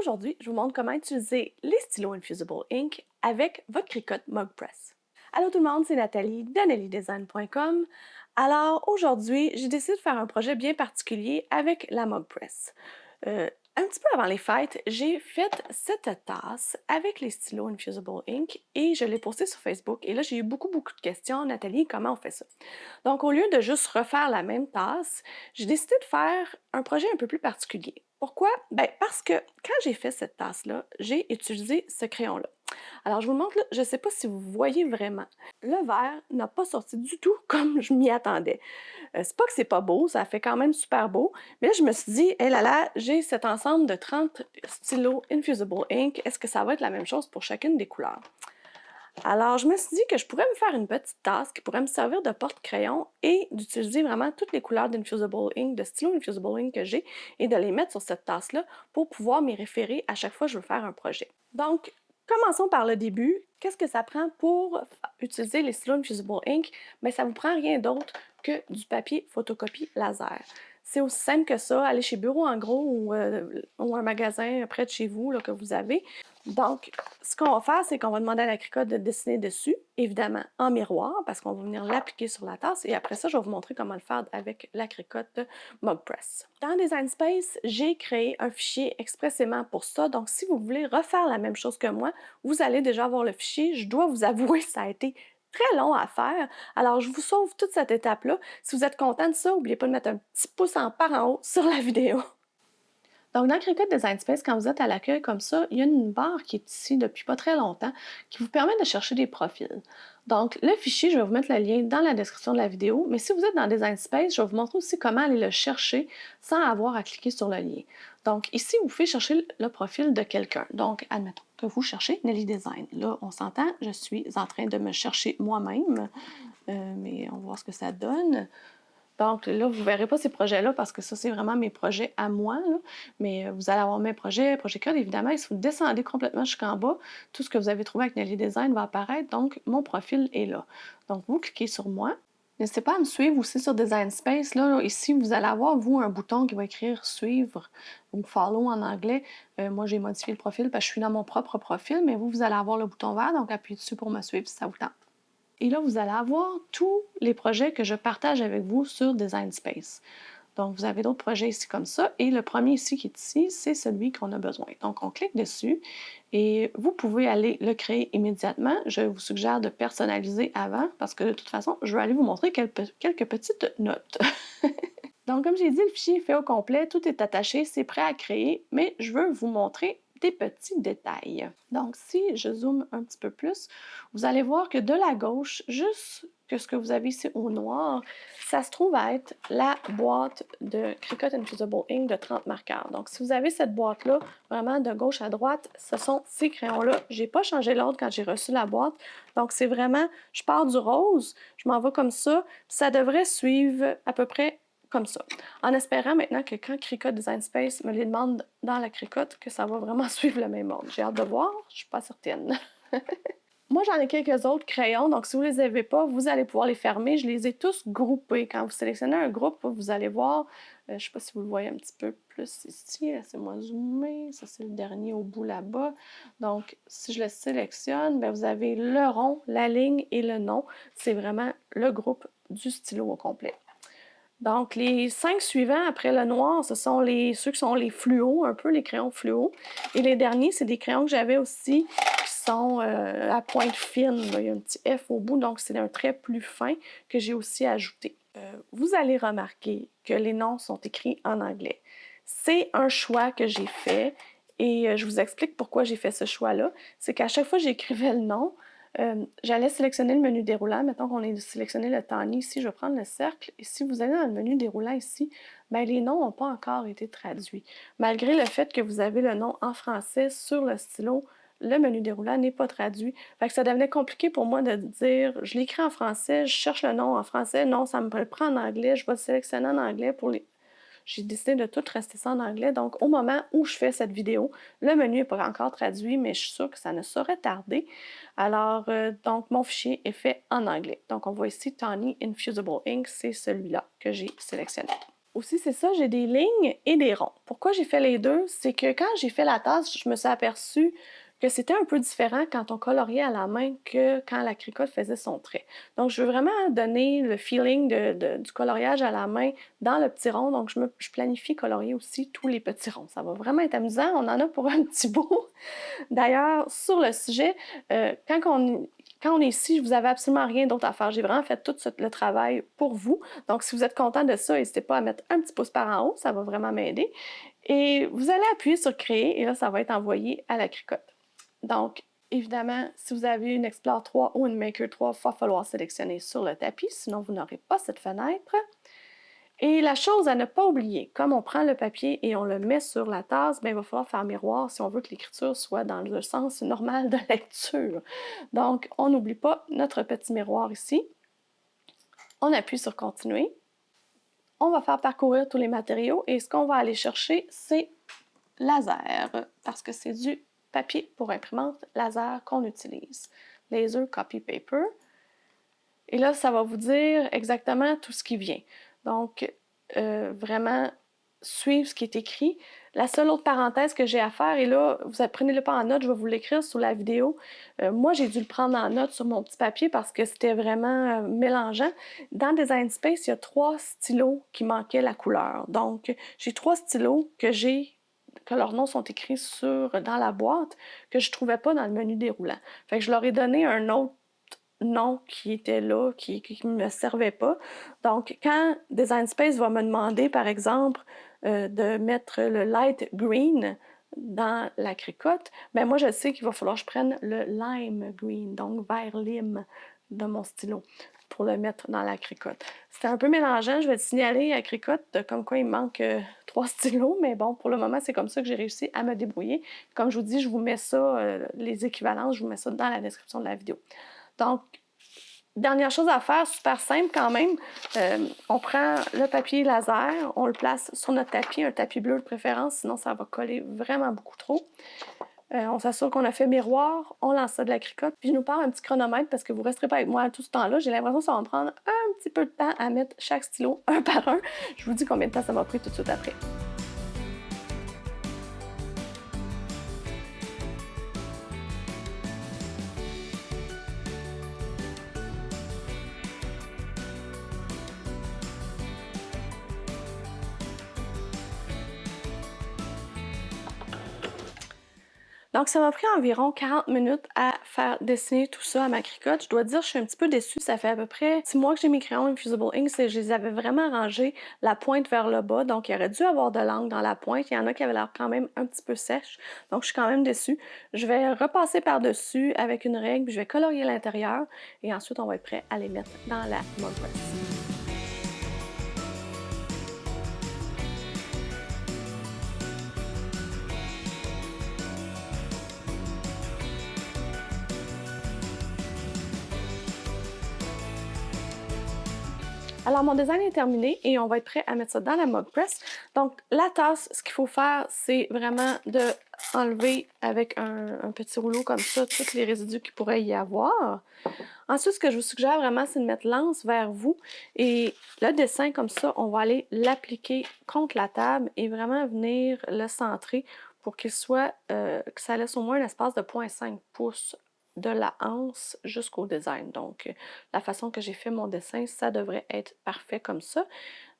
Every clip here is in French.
Aujourd'hui, je vous montre comment utiliser les stylos Infusible Ink avec votre Cricut MugPress. Allô tout le monde, c'est Nathalie de nellydesign.com. Alors aujourd'hui, j'ai décidé de faire un projet bien particulier avec la MugPress. Un petit peu avant les fêtes, j'ai fait cette tasse avec les stylos Infusible Ink et je l'ai postée sur Facebook. Et là, j'ai eu beaucoup de questions. Nathalie, comment on fait ça? Donc, au lieu de juste refaire la même tasse, j'ai décidé de faire un projet un peu plus particulier. Pourquoi? Ben, parce que quand j'ai fait cette tasse-là, j'ai utilisé ce crayon-là. Alors, je vous le montre là, je ne sais pas si vous voyez vraiment. Le verre n'a pas sorti du tout comme je m'y attendais. C'est pas que c'est pas beau, ça fait quand même super beau, mais là, je me suis dit, hé là là, j'ai cet ensemble de 30 stylos Infusible Ink, est-ce que ça va être la même chose pour chacune des couleurs? Alors, je me suis dit que je pourrais me faire une petite tasse qui pourrait me servir de porte-crayon et d'utiliser vraiment toutes les couleurs d'Infusible Ink, de stylo Infusible Ink que j'ai et de les mettre sur cette tasse-là pour pouvoir m'y référer à chaque fois que je veux faire un projet. Donc, commençons par le début. Qu'est-ce que ça prend pour utiliser les stylos Infusible Ink? Bien, ça ne vous prend rien d'autre que du papier photocopie laser. C'est aussi simple que ça. Allez chez Bureau en gros ou un magasin près de chez vous là, que vous avez. Donc, ce qu'on va faire, c'est qu'on va demander à la Cricut de dessiner dessus, évidemment en miroir, parce qu'on va venir l'appliquer sur la tasse. Et après ça, je vais vous montrer comment le faire avec la Cricut MugPress. Dans Design Space, j'ai créé un fichier expressément pour ça. Donc, si vous voulez refaire la même chose que moi, vous allez déjà avoir le fichier. Je dois vous avouer, ça a été très long à faire. Alors, je vous sauve toute cette étape-là. Si vous êtes content de ça, n'oubliez pas de mettre un petit pouce en par en haut sur la vidéo. Donc, dans Cricut Design Space, quand vous êtes à l'accueil comme ça, il y a une barre qui est ici depuis pas très longtemps qui vous permet de chercher des profils. Donc, le fichier, je vais vous mettre le lien dans la description de la vidéo, mais si vous êtes dans Design Space, je vais vous montrer aussi comment aller le chercher sans avoir à cliquer sur le lien. Donc, ici, vous pouvez chercher le profil de quelqu'un. Donc, admettons que vous cherchez Nelly Design. Là, on s'entend, je suis en train de me chercher moi-même, mais on va voir ce que ça donne. Donc là, vous ne verrez pas ces projets-là parce que ça, c'est vraiment mes projets à moi. Là. Mais vous allez avoir mes projets code, évidemment. Et si vous descendez complètement jusqu'en bas, tout ce que vous avez trouvé avec Nelly Design va apparaître. Donc, mon profil est là. Donc, vous cliquez sur moi. N'hésitez pas à me suivre aussi sur Design Space. Là, ici, vous allez avoir, vous, un bouton qui va écrire suivre ou follow en anglais. Moi, j'ai modifié le profil parce que je suis dans mon propre profil, mais vous allez avoir le bouton vert. Donc, appuyez dessus pour me suivre si ça vous tente. Et là, vous allez avoir tous les projets que je partage avec vous sur Design Space. Donc, vous avez d'autres projets ici comme ça. Et le premier ici qui est ici, c'est celui qu'on a besoin. Donc, on clique dessus et vous pouvez aller le créer immédiatement. Je vous suggère de personnaliser avant parce que de toute façon, je vais aller vous montrer quelques petites notes. Donc, comme j'ai dit, le fichier est fait au complet. Tout est attaché, c'est prêt à créer, mais je veux vous montrer des petits détails. Donc, si je zoome un petit peu plus, vous allez voir que de la gauche, juste que ce que vous avez ici au noir, ça se trouve à être la boîte de Cricut Infusible Ink de 30 marqueurs. Donc, si vous avez cette boîte-là, vraiment de gauche à droite, ce sont ces crayons-là. Je n'ai pas changé l'ordre quand j'ai reçu la boîte. Donc, c'est vraiment, je pars du rose, je m'en vais comme ça, ça devrait suivre à peu près comme ça. En espérant maintenant que quand Cricut Design Space me les demande dans la Cricut, que ça va vraiment suivre le même ordre. J'ai hâte de voir, je suis pas certaine. Moi, j'en ai quelques autres crayons, donc si vous ne les avez pas, vous allez pouvoir les fermer. Je les ai tous groupés. Quand vous sélectionnez un groupe, vous allez voir, je ne sais pas si vous le voyez un petit peu plus ici, laissez-moi zoomer, ça c'est le dernier au bout là-bas. Donc, si je le sélectionne, bien, vous avez le rond, la ligne et le nom. C'est vraiment le groupe du stylo au complet. Donc, les 5 suivants après le noir, ce sont ceux qui sont les fluos, un peu les crayons fluo. Et les derniers, c'est des crayons que j'avais aussi qui sont à pointe fine. Là. Il y a un petit F au bout, donc c'est un trait plus fin que j'ai aussi ajouté. Vous allez remarquer que les noms sont écrits en anglais. C'est un choix que j'ai fait et je vous explique pourquoi j'ai fait ce choix-là. C'est qu'à chaque fois que j'écrivais le nom, j'allais sélectionner le menu déroulant. Mettons qu'on ait sélectionné le Tani ici, je vais prendre le cercle. Et si vous allez dans le menu déroulant ici, bien, les noms n'ont pas encore été traduits. Malgré le fait que vous avez le nom en français sur le stylo, le menu déroulant n'est pas traduit. Fait que ça devenait compliqué pour moi de dire, je l'écris en français, je cherche le nom en français, non, ça me le prend en anglais, je vais le sélectionner en anglais pour les... J'ai décidé de tout rester ça en anglais. Donc, au moment où je fais cette vidéo, le menu n'est pas encore traduit, mais je suis sûre que ça ne saurait tarder. Alors, donc, mon fichier est fait en anglais. Donc, on voit ici Tani Infusible Ink, c'est celui-là que j'ai sélectionné. Aussi, c'est ça, j'ai des lignes et des ronds. Pourquoi j'ai fait les deux? C'est que quand j'ai fait la tasse, je me suis aperçue que c'était un peu différent quand on coloriait à la main que quand la cricotte faisait son trait. Donc, je veux vraiment donner le feeling du coloriage à la main dans le petit rond. Donc, je planifie colorier aussi tous les petits ronds. Ça va vraiment être amusant. On en a pour un petit bout. D'ailleurs, sur le sujet, quand on est ici, vous n'avez absolument rien d'autre à faire. J'ai vraiment fait tout le travail pour vous. Donc, si vous êtes content de ça, n'hésitez pas à mettre un petit pouce par en haut. Ça va vraiment m'aider. Et vous allez appuyer sur Créer et là, ça va être envoyé à la cricotte. Donc, évidemment, si vous avez une Explore 3 ou une Maker 3, il va falloir sélectionner sur le tapis, sinon vous n'aurez pas cette fenêtre. Et la chose à ne pas oublier, comme on prend le papier et on le met sur la tasse, bien, il va falloir faire miroir si on veut que l'écriture soit dans le sens normal de lecture. Donc, on n'oublie pas notre petit miroir ici. On appuie sur Continuer. On va faire parcourir tous les matériaux et ce qu'on va aller chercher, c'est laser, parce que c'est du papier pour imprimante laser qu'on utilise. Laser Copy Paper. Et là, ça va vous dire exactement tout ce qui vient. Donc, vraiment suivre ce qui est écrit. La seule autre parenthèse que j'ai à faire, et là, prenez-le pas en note, je vais vous l'écrire sous la vidéo. Moi, j'ai dû le prendre en note sur mon petit papier parce que c'était vraiment mélangeant. Dans Design Space, il y a 3 stylos qui manquaient la couleur. Donc, j'ai 3 stylos que leurs noms sont écrits dans la boîte, que je ne trouvais pas dans le menu déroulant. Fait que je leur ai donné un autre nom qui était là, qui ne me servait pas. Donc, quand Design Space va me demander, par exemple, de mettre le light green dans la cricotte, ben moi, je sais qu'il va falloir que je prenne le lime green, donc vert lime de mon stylo pour le mettre dans la cricotte. C'était un peu mélangeant, je vais te signaler à cricotte comme quoi il manque 3 stylos, mais bon, pour le moment, c'est comme ça que j'ai réussi à me débrouiller. Comme je vous dis, je vous mets ça, les équivalences, je vous mets ça dans la description de la vidéo. Donc, dernière chose à faire, super simple quand même, on prend le papier laser, on le place sur notre tapis, un tapis bleu de préférence, sinon ça va coller vraiment beaucoup trop. On s'assure qu'on a fait miroir, on lance ça de la cricotte, puis je nous pars un petit chronomètre parce que vous ne resterez pas avec moi tout ce temps-là. J'ai l'impression que ça va me prendre un petit peu de temps à mettre chaque stylo un par un. Je vous dis combien de temps ça m'a pris tout de suite après. Donc, ça m'a pris environ 40 minutes à faire dessiner tout ça à ma cricotte. Je dois dire, je suis un petit peu déçue. Ça fait à peu près 6 mois que j'ai mes crayons Infusible Ink. Je les avais vraiment rangés la pointe vers le bas. Donc, il aurait dû avoir de l'encre dans la pointe. Il y en a qui avaient l'air quand même un petit peu sèche. Donc, je suis quand même déçue. Je vais repasser par-dessus avec une règle, puis je vais colorier l'intérieur. Et ensuite, on va être prêt à les mettre dans la mug press. Alors, mon design est terminé et on va être prêt à mettre ça dans la mug press. Donc, la tasse, ce qu'il faut faire, c'est vraiment de enlever avec un petit rouleau comme ça tous les résidus qu'il pourrait y avoir. Ensuite, ce que je vous suggère vraiment, c'est de mettre l'anse vers vous et le dessin comme ça, on va aller l'appliquer contre la table et vraiment venir le centrer pour qu'il soit, que ça laisse au moins un espace de 0,5 pouces de la anse jusqu'au design. Donc, la façon que j'ai fait mon dessin, ça devrait être parfait comme ça.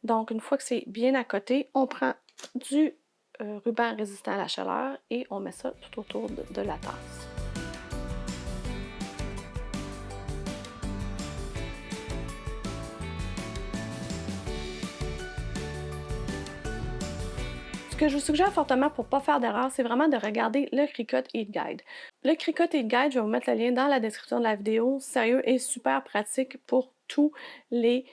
Donc, une fois que c'est bien à côté, on prend du ruban résistant à la chaleur et on met ça tout autour de la tasse. Ce que je vous suggère fortement pour ne pas faire d'erreur, c'est vraiment de regarder le Cricut Heat Guide. Le Cricut Heat Guide, je vais vous mettre le lien dans la description de la vidéo. Sérieux, est super pratique pour tous les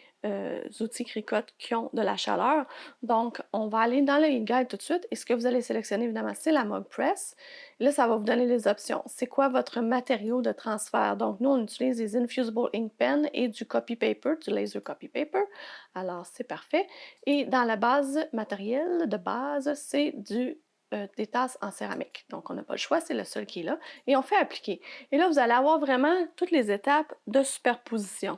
outils Cricut qui ont de la chaleur. Donc, on va aller dans le Heat Guide tout de suite. Et ce que vous allez sélectionner, évidemment, c'est la Mug Press. Et là, ça va vous donner les options. C'est quoi votre matériau de transfert? Donc, nous, on utilise des Infusible Ink Pen et du Copy Paper, du Laser Copy Paper. Alors, c'est parfait. Et dans la base matérielle de base, c'est des tasses en céramique. Donc, on n'a pas le choix, c'est le seul qui est là. Et on fait appliquer. Et là, vous allez avoir vraiment toutes les étapes de superposition.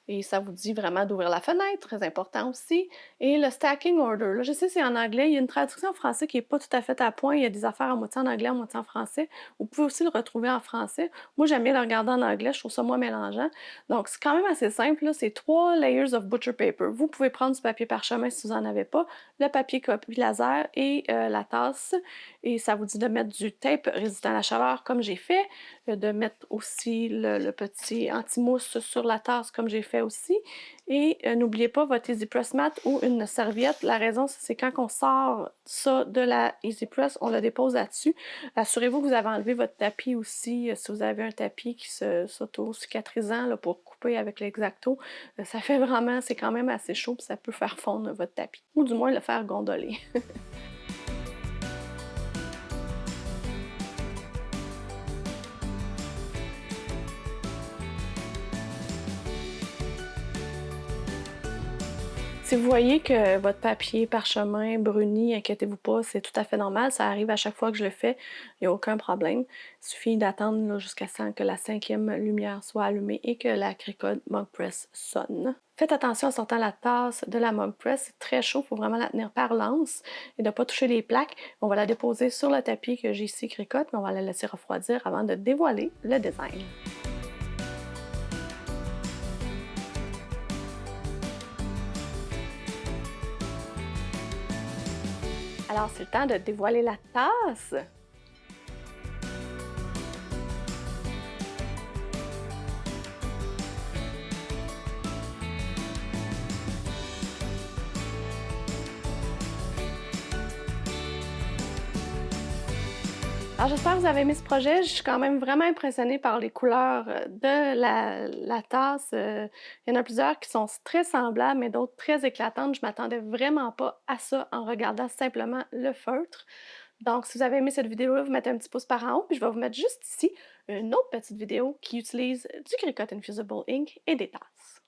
Et ça vous dit vraiment d'ouvrir la fenêtre, très important aussi. Et le stacking order, là, je sais c'est en anglais, il y a une traduction en français qui est pas tout à fait à point, il y a des affaires à moitié en anglais, à moitié en français. Vous pouvez aussi le retrouver en français. Moi, j'aime bien le regarder en anglais, je trouve ça moins mélangeant. Donc, c'est quand même assez simple, là, c'est 3 layers of butcher paper. Vous pouvez prendre du papier parchemin si vous en avez pas, le papier copie laser et la tasse. Et ça vous dit de mettre du tape résistant à la chaleur comme j'ai fait, de mettre aussi le petit anti-mousse sur la tasse comme j'ai fait aussi. Et n'oubliez pas votre Easy Press mat ou une serviette. La raison, c'est quand on sort ça de la Easy Press, on le dépose là-dessus. Assurez-vous que vous avez enlevé votre tapis aussi. Si vous avez un tapis qui s'auto-cicatrisant là, pour couper avec l'exacto, ça fait vraiment, c'est quand même assez chaud puis ça peut faire fondre votre tapis. Ou du moins le faire gondoler. Si vous voyez que votre papier parchemin brunit, inquiétez-vous pas, c'est tout à fait normal. Ça arrive à chaque fois que je le fais, il n'y a aucun problème. Il suffit d'attendre jusqu'à ce que la 5e lumière soit allumée et que la Cricut Mug Press sonne. Faites attention en sortant la tasse de la Mug Press, c'est très chaud, il faut vraiment la tenir par l'anse et de ne pas toucher les plaques. On va la déposer sur le tapis que j'ai ici Cricut, mais on va la laisser refroidir avant de dévoiler le design. Alors, c'est le temps de dévoiler la tasse. Alors, j'espère que vous avez aimé ce projet. Je suis quand même vraiment impressionnée par les couleurs de la tasse. Il y en a plusieurs qui sont très semblables, mais d'autres très éclatantes. Je m'attendais vraiment pas à ça en regardant simplement le feutre. Donc, si vous avez aimé cette vidéo-là, vous mettez un petit pouce par en haut, puis je vais vous mettre juste ici une autre petite vidéo qui utilise du Cricut Infusible Ink et des tasses.